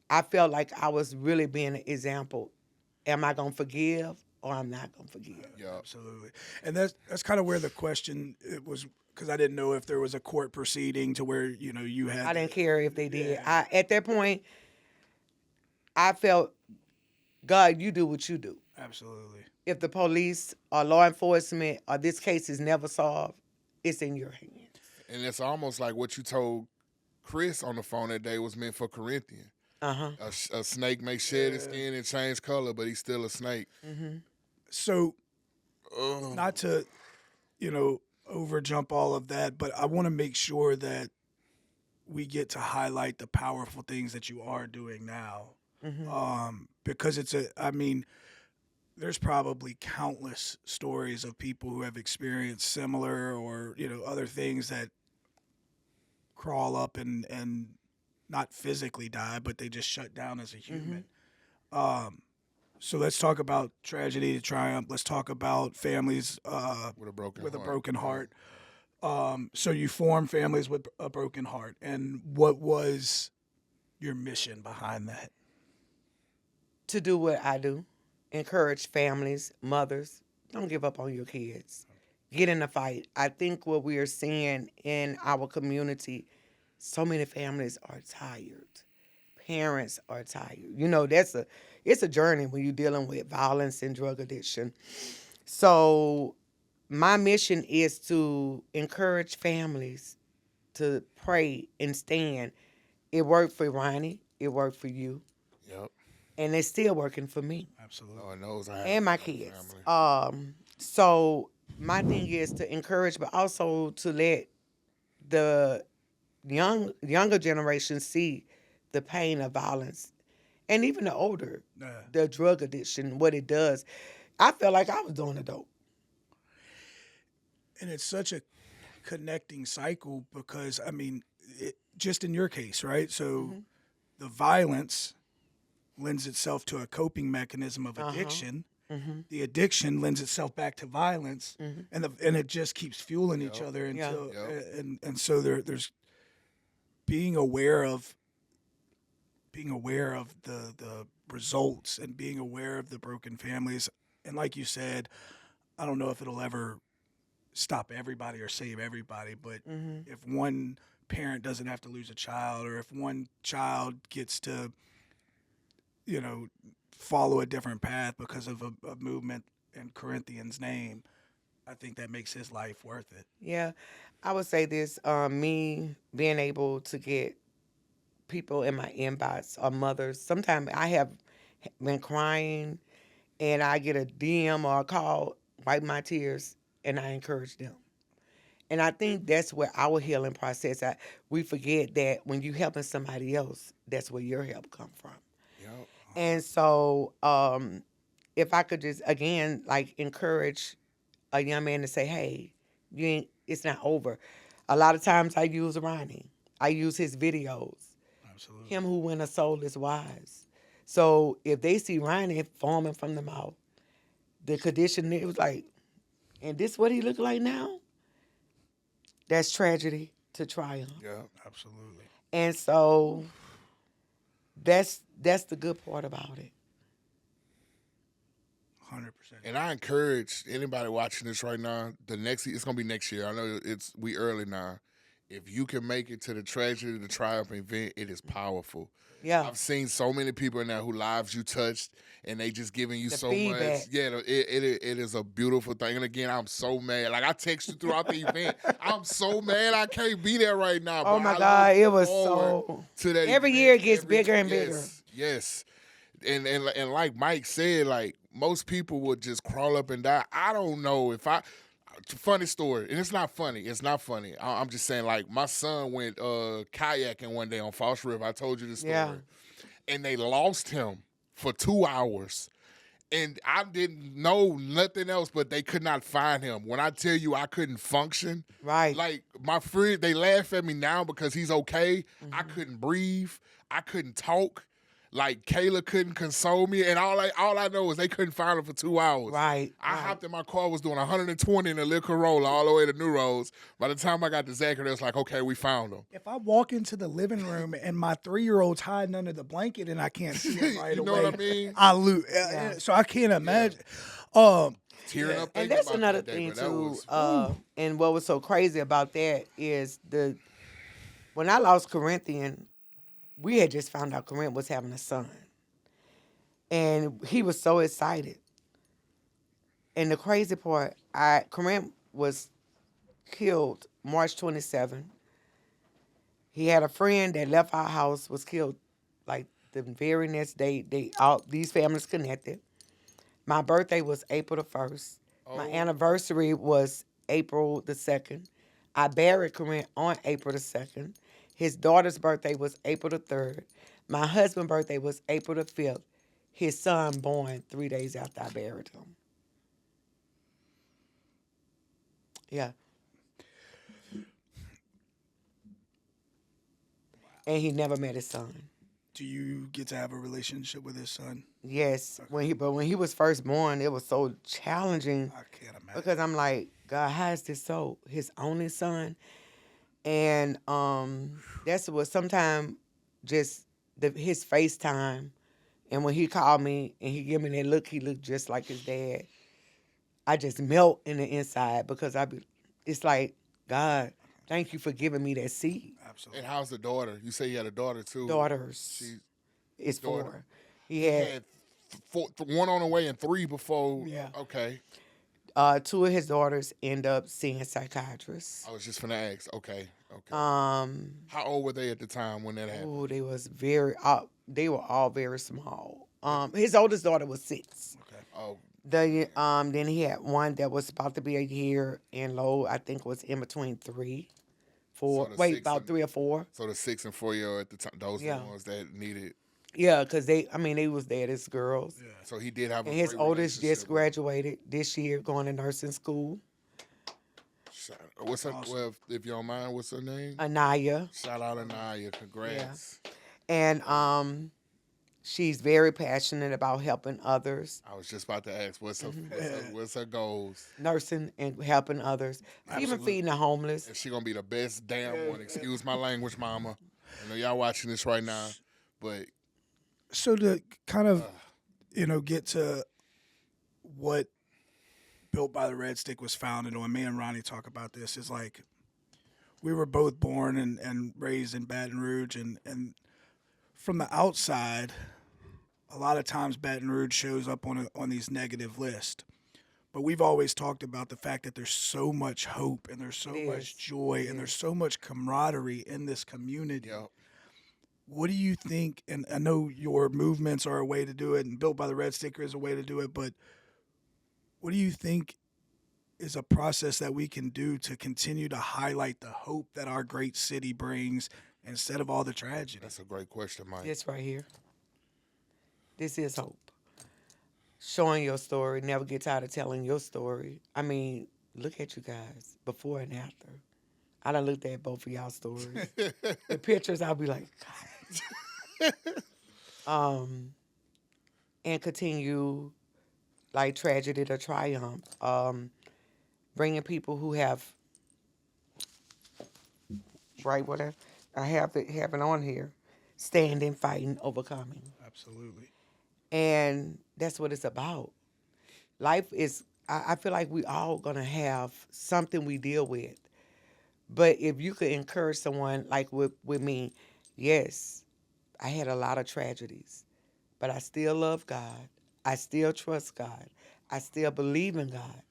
I felt like I was really being an example. Am I going to forgive or I'm not going to forgive? Yeah, absolutely. And that's kind of where the question it was, because I didn't know if there was a court proceeding to where, you know, you had. I didn't care if they did. At that point, I felt, God, you do what you do. Absolutely. If the police or law enforcement or this case is never solved, it's in your hands. And it's almost like what you told Chris on the phone that day was meant for Corinthian. Uh-huh. A snake may shed its skin and change color, but he's still a snake. Mm-hmm. So, not to, you know, overjump all of that, but I want to make sure that we get to highlight the powerful things that you are doing now. Mm-hmm. Because there's probably countless stories of people who have experienced similar or, you know, other things that crawl up and not physically die, but they just shut down as a human. Mm-hmm. So let's talk about tragedy to triumph. Let's talk about families with a broken heart. So you form families with a broken heart. And what was your mission behind that? To do what I do. Encourage families, mothers, don't give up on your kids. Get in the fight. I think what we are seeing in our community, so many families are tired. Parents are tired. You know, it's a journey when you're dealing with violence and drug addiction. So my mission is to encourage families to pray and stand. It worked for Ronnie. It worked for you. Yep. And it's still working for me. Absolutely. Lord knows I have and my kids. So my thing is to encourage, but also to let the younger generation see the pain of violence, and even the older, the drug addiction, what it does. I felt like I was doing the dope. And it's such a connecting cycle because, I mean, just in your case, right? So the violence lends itself to a coping mechanism of addiction. Mm-hmm. The addiction lends itself back to violence, and it just keeps fueling each other until and so there's being aware of the results and being aware of the broken families. And like you said, I don't know if it'll ever stop everybody or save everybody, but if one parent doesn't have to lose a child, or if one child gets to, you know, follow a different path because of a movement in Corinthian's name, I think that makes his life worth it. Yeah, I would say this, me being able to get people in my inbox or mothers, sometimes I have been crying and I get a DM or a call, wipe my tears, and I encourage them. And I think that's where our healing process, we forget that when you're helping somebody else, that's where your help come from. Yep. And so if I could just, again, like encourage a young man to say, hey, it's not over. A lot of times I use Ronnie. I use his videos. Absolutely. Him who win a soul is wise. So if they see Ronnie foaming from the mouth, the condition, it was like, and this what he look like now? That's tragedy to triumph. Yeah, absolutely. And so that's the good part about it. 100%. And I encourage anybody watching this right now, it's gonna be next year. I know we early now. if you can make it to the tragedy, the triumph event, it is powerful. Yeah. I've seen so many people in there who lives you touched, and they just giving you The so feedback. much. Yeah, it is a beautiful thing. And again, I'm so mad. Like I text you throughout the event. I'm so mad I can't be there right now. Oh but my I God, look it was forward so. to that Every event year it gets bigger and bigger. Yes. And like Mike said, like most people would just crawl up and die. I don't know if funny story, and it's not funny. It's not funny. I'm just saying, like my son went kayaking one day on False River. I told you the story, Yeah. and they lost him for 2 hours. And I didn't know nothing else, but they could not find him. When I tell you I couldn't function, Right. like my friend, they laugh at me now because he's okay. I couldn't breathe. I couldn't talk. Like Kayla couldn't console me, and all I know is they couldn't find him for 2 hours. Right. I hopped in my car, was doing 120 in a little Corolla all the way to New Roads. By the time I got to Zachary, it's like, okay, we found him. If I walk into the living room and my 3-year-old's hiding under the blanket and I can't see him right You know away, what I mean? I lose. Yeah. So I can't imagine. Tearing up. And thinking that's about another that day, thing but that too. was- And what was so crazy about that is when I lost Corinthian, we had just found out Corinth was having a son, and he was so excited. And the crazy part, Corinth was killed March 27. He had a friend that left our house, was killed like the very next day. These families connected. My birthday was April the 1st. My anniversary was April the 2nd. I buried Corinth on April the 2nd. His daughter's birthday was April the 3rd. My husband's birthday was April the 5th. His son born 3 days after I buried him. Yeah. And he never met his son. Do you get to have a relationship with his son? Yes. When he was first born, it was so challenging. I can't imagine. Because I'm like, God, how is this so? His only son? And that's what sometimes just his FaceTime, and when he called me and he give me that look, he looked just like his dad. I just melt in the inside because it's like, God, thank you for giving me that seed. Absolutely. And how's the daughter? You say you had a daughter too. Daughters. It's daughter. 4. He had one on the way and 3 before. Yeah. Okay. 2 of his daughters end up seeing psychiatrists. I was just finna ask. Okay. How old were they at the time when that happened? Oh, they were all very small. His oldest daughter was 6. Okay. Oh. Then he had one that was about to be a year, and low, I think was in between 3, 4. So About 3 or 4. So the 6 and 4-year-old at the time, those are the ones that needed. Yeah, because they was there as girls. Yeah. So he did have. And his oldest just graduated this year, going to nursing school. What's her? Well, if you don't mind, what's her name? Anaya. Shout out Anaya. Congrats. Yeah. And she's very passionate about helping others. I was just about to ask, what's her goals? Nursing and helping others. Even feeding the homeless. And she gonna be the best damn one. Excuse my language, mama. I know y'all watching this right now, but. So to kind of, get to what Built by the Red Stick was founded on, me and Ronnie talk about this, is like we were both born and raised in Baton Rouge, and from the outside, a lot of times Baton Rouge shows up on these negative lists. But we've always talked about the fact that there's so much hope and there's so much joy and there's so much camaraderie in this community. Yep. What do you think, and I know your movements are a way to do it, and Built by the Red Sticker is a way to do it, but what do you think is a process that we can do to continue to highlight the hope that our great city brings instead of all the tragedy? That's a great question, Mike. This right here. This is hope. Showing your story, never get tired of telling your story. I mean, look at you guys, before and after. I done looked at both of y'all stories. The pictures, I'll be like, God. And continue like tragedy to triumph. Bringing people who have, whatever. I have it on here. Standing, fighting, overcoming. Absolutely. And that's what it's about. Life is, I feel like we all gonna have something we deal with. But if you could encourage someone like with me, yes, I had a lot of tragedies, but I still love God. I still trust God. I still believe in God.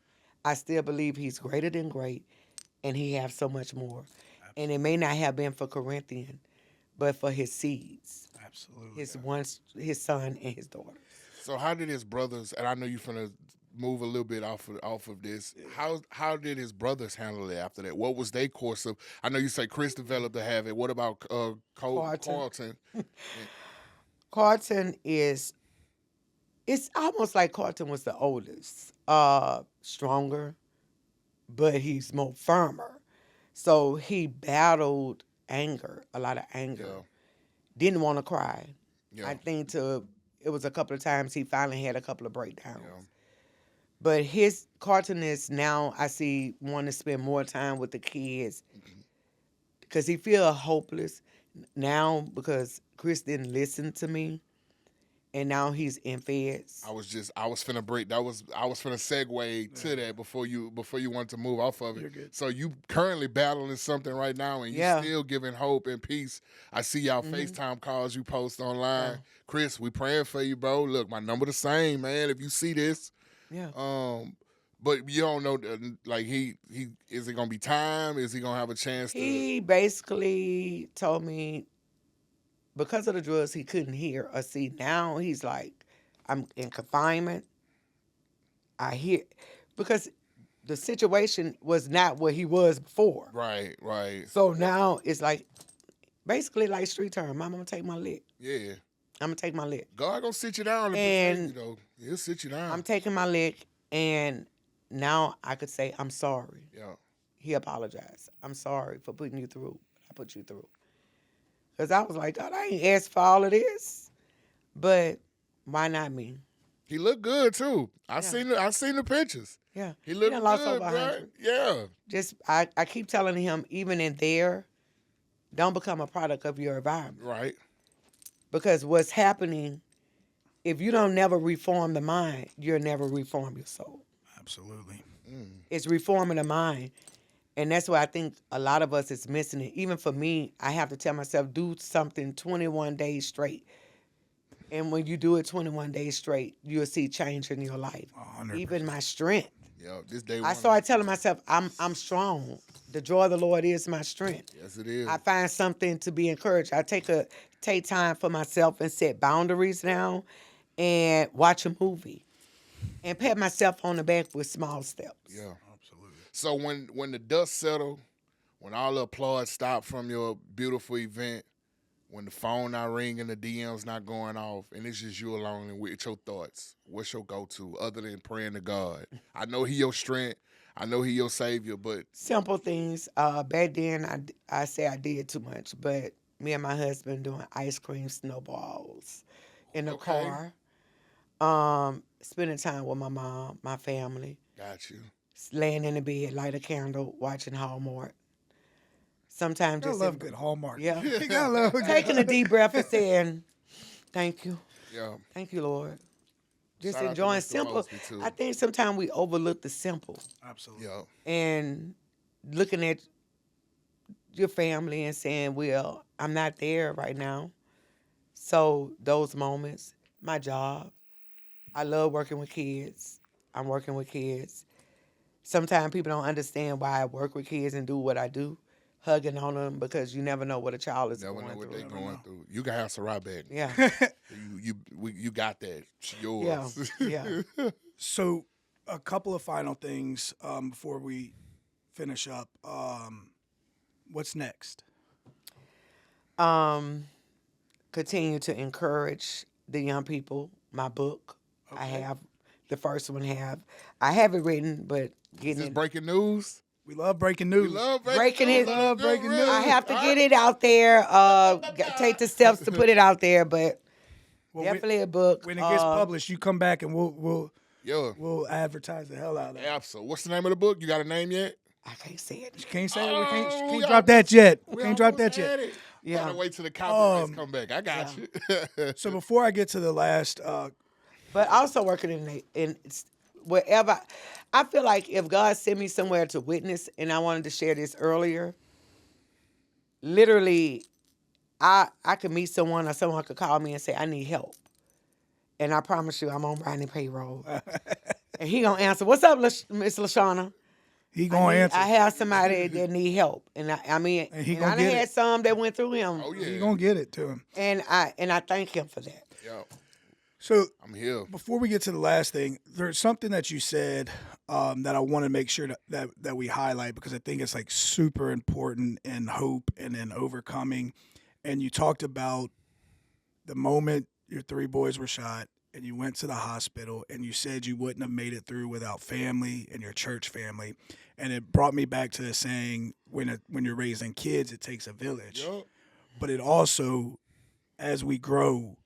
I still believe He's greater than great, and He has so much more. Absolutely. And it may not have been for Corinthian, but for his seeds. Absolutely. His son and his daughter. So how did his brothers? And I know you're finna move a little bit off of this. How did his brothers handle it after that? What was their course of? I know you say Chris developed the habit. What about Carlton? Carlton is. It's almost like Carlton was the oldest, stronger, but he's more firmer. So he battled anger, a lot of anger. Yeah. Didn't want to cry. Yeah. I think it was a couple of times he finally had a couple of breakdowns. Yeah. But his Carlton is now, I see, want to spend more time with the kids because he feel hopeless now because Chris didn't listen to me. And now he's in feds. I was finna break. I was finna segue to that before you wanted to move off of it. You're good. So you currently battling something right now, and you still giving hope and peace. I see y'all FaceTime calls you post online. Yeah. Chris, we praying for you, bro. Look, my number the same, man. If you see this, but you don't know, like he is it gonna be time? Is he gonna have a chance? He basically told me, because of the drugs, he couldn't hear or see. Now he's like, I'm in confinement. I hear, because the situation was not what he was before. Right. So now it's like, basically like street term. I'm going to take my lick. Yeah. I'm going to take my lick. God gonna sit you down and protect you, though. He'll sit you down. I'm taking my lick, and now I could say, I'm sorry. Yeah. He apologized. I'm sorry for putting you through. I put you through. Because I was like, God, I ain't asked for all of this. But why not me? He looked good, too. I seen the pictures. Yeah. He looked good, lost over right? 100. Yeah. Just, I keep telling him, even in there, don't become a product of your environment. Right. Because what's happening, if you don't never reform the mind, you'll never reform your soul. Absolutely. It's reforming the mind. And that's why I think a lot of us is missing it. Even for me, I have to tell myself, do something 21 days straight. And when you do it 21 days straight, you'll see change in your life. 100%. Even my strength. Yeah, this day I started telling myself, I'm strong. The joy of the Lord is my strength. Yes, it is. I find something to be encouraged. I take time for myself and set boundaries now and watch a movie. And pat myself on the back with small steps. Yeah. So when the dust settled, when all the applause stopped from your beautiful event, when the phone not ringing, the DMs not going off, and it's just you alone and with your thoughts, what's your go-to other than praying to God? I know He your strength. I know He your savior, but simple things. Back then, I say I did too much, but me and my husband doing ice cream snowballs in the car, spending time with my mom, my family. Got you. Laying in the bed, light a candle, watching Hallmark. Sometimes I just love good Hallmark. Yeah. You gotta love good. Taking a deep breath and saying, "Thank you, Yeah. thank you, Lord." Just Shout out to enjoying Mr. simple. Mosby, too. I think sometimes we overlook the simple Absolutely. Yeah. and looking at your family and saying, "Well, I'm not there right now." So those moments, my job, I love working with kids. I'm working with kids. Sometimes people don't understand why I work with kids and do what I do, hugging on them, because you never know what a child is Never going know what through. they're going through. You can have Sarai back. Yeah, You got that. It's yours. yeah. So, a couple of final things before we finish up. What's next? Continue to encourage the young people. My book, Okay. I have the first one. I have it written, but Is getting this it. breaking news? We love breaking news. We love Breaking news. it. Love breaking news. news. I have to get it out there. Take the steps to put it out there, but Well, definitely a book. When it gets published, you come back and we'll Yo, advertise the hell out of it. absolutely. What's the name of the book? You got a name yet? I can't say it. You can't say it. We can't we drop that yet. We Can't drop almost that yet. had it. Yeah. Gotta wait till the copyrights come back. I got you. So before I get to the last, But also working in wherever. I feel like if God sent me somewhere to witness, and I wanted to share this earlier, literally, I could meet someone or someone could call me and say, I need help. And I promise you, I'm on Ronnie payroll. And he gonna answer, what's up, Miss LaShona? He gonna answer. I have somebody that need help. And I mean, And he I gonna done get had it. some that went through him. Oh, yeah. He gonna get it to him. And I thank him for that. Yeah, So I'm here. before we get to the last thing, there's something that you said that I want to make sure that we highlight, because I think it's like super important in hope and in overcoming. And you talked about the moment your 3 boys were shot and you went to the hospital, and you said you wouldn't have made it through without family and your church family. And it brought me back to the saying, when you're raising kids, it takes a village. Yup. But it also, as we grow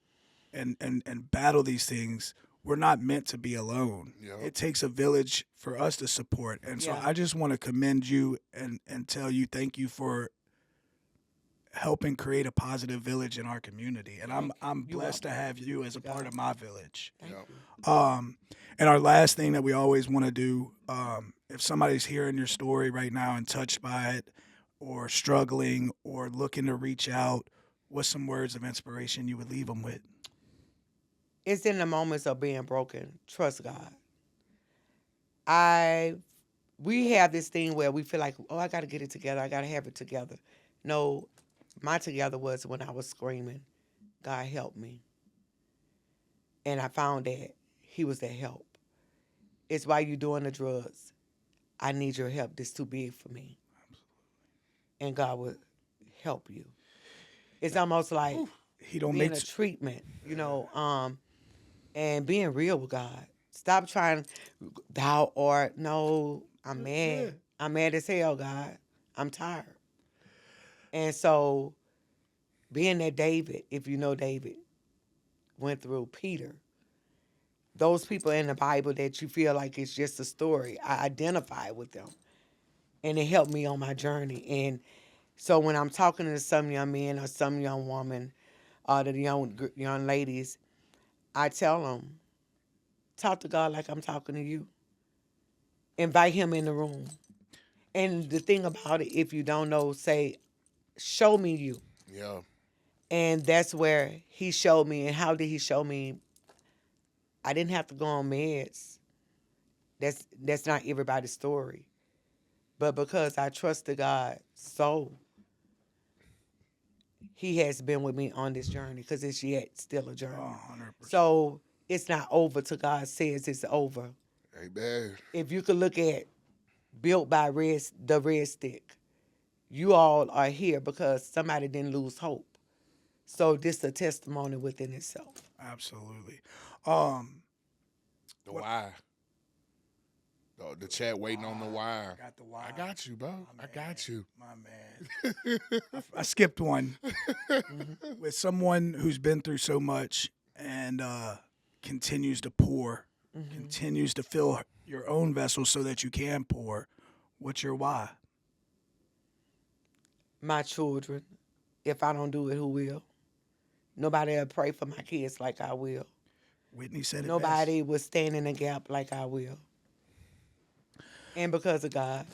and battle these things, we're not meant to be alone. Yep. It takes a village for us to support. And so Yeah. I just want to commend you and tell you thank you for helping create a positive village in our community. And I'm blessed to have you as a part of my village. Yup. And our last thing that we always want to do, if somebody's hearing your story right now and touched by it, or struggling, or looking to reach out, what's some words of inspiration you would leave them with? It's in the moments of being broken. Trust God. We have this thing where we feel like, oh, I got to get it together. I got to have it together. No, my together was when I was screaming, God help me. And I found that he was that help. It's why you doing the drugs. I need your help. This is too big for me. And God will help you. It's almost like He don't being make a treatment, and being real with God. Stop trying, thou art, no, I'm mad. Yeah. I'm mad as hell, God. I'm tired. And so, being that David, if you know David, went through Peter, those people in the Bible that you feel like it's just a story, I identify with them. And it helped me on my journey. And so when I'm talking to some young men or some young woman, the young ladies, I tell them, talk to God like I'm talking to you. Invite him in the room. And the thing about it, if you don't know, say, show me you. Yeah. And that's where he showed me. And how did he show me? I didn't have to go on meds. That's not everybody's story. But because I trusted God so, he has been with me on this journey, because it's yet still a journey. 100%. So it's not over till God says it's over. Amen. If you could look at Built by the Red Stick, you all are here because somebody didn't lose hope. So this is a testimony within itself. Absolutely. The why. The chat waiting on the why. I got the why. I got you, bro. I got you. My man. I skipped one. With someone who's been through so much and continues to pour, continues to fill your own vessel so that you can pour, what's your why? My children, if I don't do it, who will? Nobody will pray for my kids like I will. Whitney said it Nobody will stand in the gap like I will. And because of God.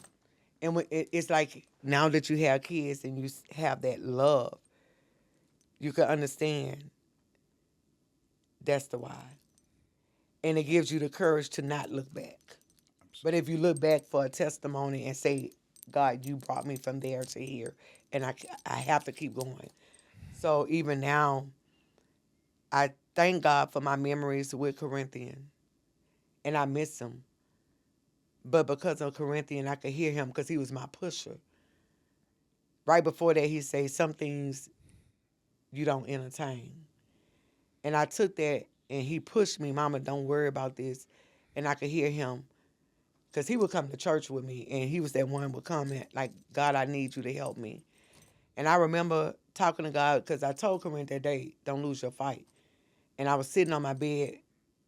And it's like, now that you have kids and you have that love, you can understand that's the why. And it gives you the courage to not look back. But if you look back for a testimony and say, God, you brought me from there to here, and I have to keep going. So even now, I thank God for my memories with Corinthian, and I miss him. But because of Corinthian, I could hear him because he was my pusher. Right before that, he said, some things you don't entertain. And I took that, and he pushed me, Mama, don't worry about this. And I could hear him, because he would come to church with me, and he was that one would come and like, God, I need you to help me. And I remember talking to God, because I told Corinne that day, don't lose your fight. And I was sitting on my bed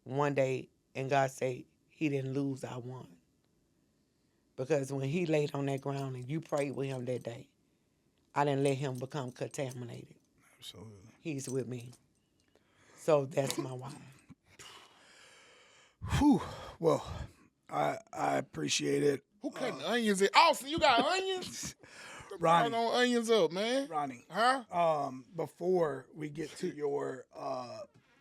one day, and God said, he didn't lose, I won. Because when he laid on that ground and you prayed with him that day, I didn't let him become contaminated. Absolutely. He's with me. So that's my why. Whew. Well, I appreciate it. Who cutting onions? Austin, you got onions? Ronnie, on onions up, man. Ronnie. Huh? Before we get to your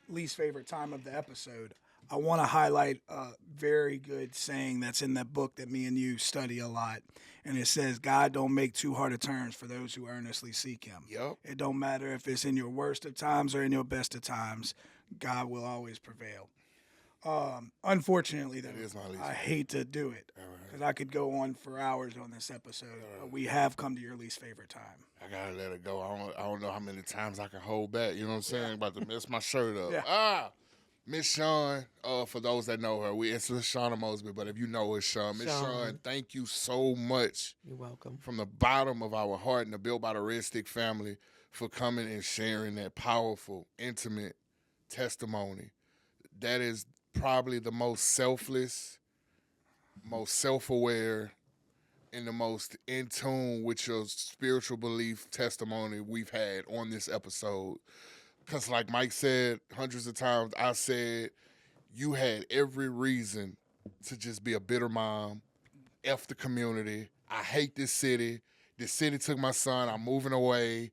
least favorite time of the episode, I want to highlight a very good saying that's in that book that me and you study a lot. And it says, God don't make too hard of terms for those who earnestly seek him. Yep. It don't matter if it's in your worst of times or in your best of times, God will always prevail. Unfortunately, though, I hate to do it because I could go on for hours on this episode, but we have come to your least favorite time. I gotta let it go. I don't know how many times I can hold back. You know what I'm saying? About to mess my shirt up. Yeah. Miss Shawn, for those that know her, it's LaShona Mosby, but if you know her, Shawn. Miss Shawn, thank you so much. You're welcome. From the bottom of our heart and the Built by the Red Stick family for coming and sharing that powerful, intimate testimony. That is probably the most selfless, most self-aware, and the most in tune with your spiritual belief testimony we've had on this episode. Because like Mike said hundreds of times, I said, you had every reason to just be a bitter mom, F the community. I hate this city. This city took my son. I'm moving away.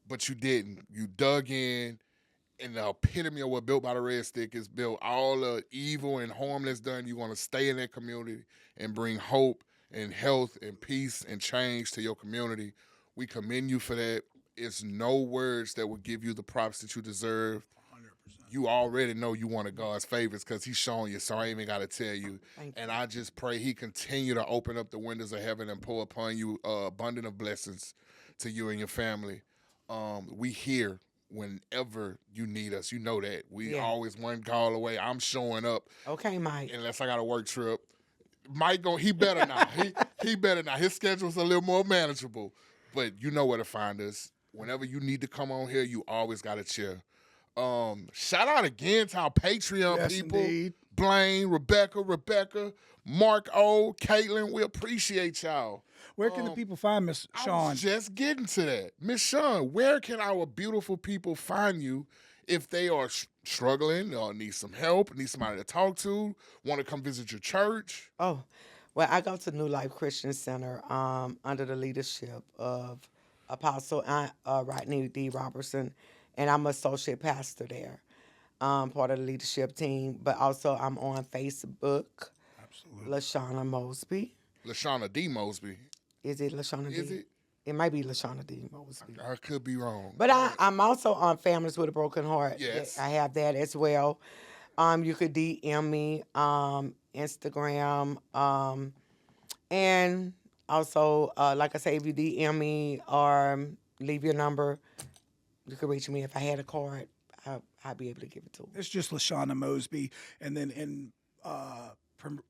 But you didn't. You dug in. And the epitome of what Built by the Red Stick is built. All the evil and harm that's done, you want to stay in that community and bring hope and health and peace and change to your community. We commend you for that. It's no words that will give you the props that you deserve. 100%. You already know you one of God's favorites because he's shown you, so I ain't even got to tell you. And I just pray he continue to open up the windows of heaven and pour upon you abundant of blessings to you and your family. We here whenever you need us. You know that. We always one call away. I'm showing up. Okay, Mike. Unless I got a work trip. Mike, he better not. He better not. His schedule's a little more manageable. But you know where to find us. Whenever you need to come on here, you always got a chair. Shout out again to our Patreon people. Indeed. Blaine, Rebecca, Mark O, Caitlin. We appreciate y'all. Where can the people find Miss Shawn? I was just getting to that. Miss Shawn, where can our beautiful people find you if they are struggling or need some help, need somebody to talk to, want to come visit your church? Oh, well, I go to New Life Christian Center under the leadership of Apostle Rodney D. Robertson, and I'm associate pastor there, part of the leadership team. But also I'm on Facebook. Absolutely. LaShona Mosby. LaShona D. Mosby. Is it LaShona D? Is it? It might be LaShona D. Mosby. I could be wrong. But I'm also on Families with a Broken Heart. Yes. I have that as well. You could DM me, Instagram, and also, like I say, if you DM me or leave your number, you can reach me. If I had a card, I'd be able to give it to them. It's just LaShona Mosby, and then in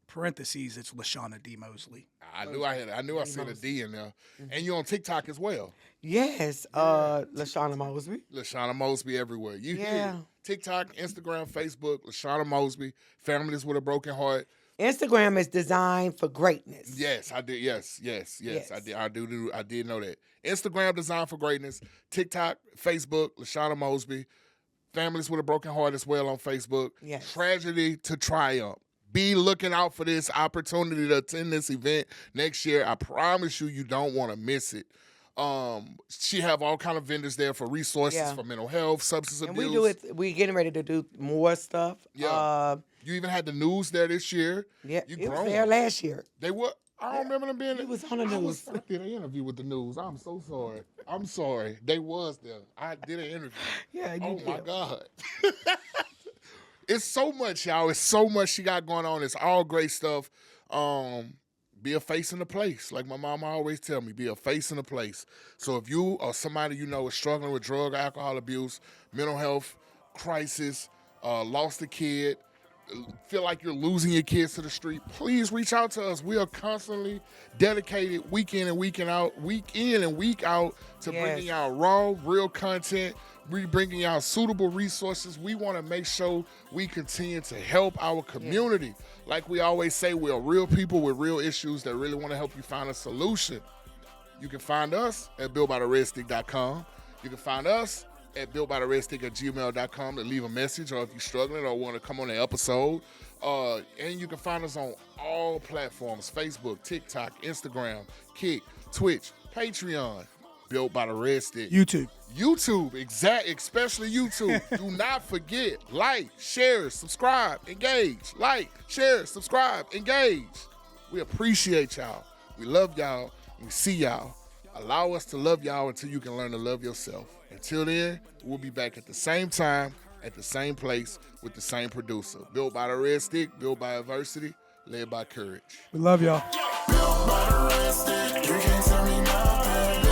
parentheses, it's LaShona D. Mosley. I knew I seen a D in there. And you're on TikTok as well. Yes, LaShona Mosby. LaShona Mosby everywhere. You Yeah. hear TikTok, Instagram, Facebook, LaShona Mosby, Families with a Broken Heart. Instagram is designed for greatness. Yes, I did. Yes. I did know that. Instagram, Designed for Greatness. TikTok, Facebook, LaShona Mosby. Families with a Broken Heart as well on Facebook. Yes. Tragedy to Triumph. Be looking out for this opportunity to attend this event next year. I promise you don't want to miss it. She have all kind of vendors there for resources for mental health, substance abuse. And we do it. We getting ready to do more stuff. Yeah. You even had the news there this year. Yeah, you it was there last year. They were. I don't remember them being. It was on the news. I did an interview with the news. I'm so sorry. I'm sorry. They was there. I did an interview. Yeah. You My God. It's so much, y'all. It's so much she got going on. It's all great stuff. Be a face in the place. Like my mama always tell me, be a face in the place. So if you or somebody you know is struggling with drug, alcohol abuse, mental health crisis, lost a kid, feel like you're losing your kids to the street, please reach out to us. We are constantly dedicated week in and week out to bringing y'all raw, real content. We're bringing y'all suitable resources. We want to make sure we continue to help our community. Like we always say, we are real people with real issues that really want to help you find a solution. You can find us at builtbytheredstick.com. You can find us at builtbytheredstick@gmail.com to leave a message, or if you're struggling or want to come on the episode. And you can find us on all platforms: Facebook, TikTok, Instagram, Kick, Twitch, Patreon, Built by the Red Stick. YouTube, especially YouTube. Do not forget, like, share, subscribe, engage. Like, share, subscribe, engage. We appreciate y'all. We love y'all. We see y'all. Allow us to love y'all until you can learn to love yourself. Until then, we'll be back at the same time, at the same place, with the same producer. Built by the Red Stick, built by adversity, led by courage. we love y'all. Built by the Red Stick, you can't tell me nothing.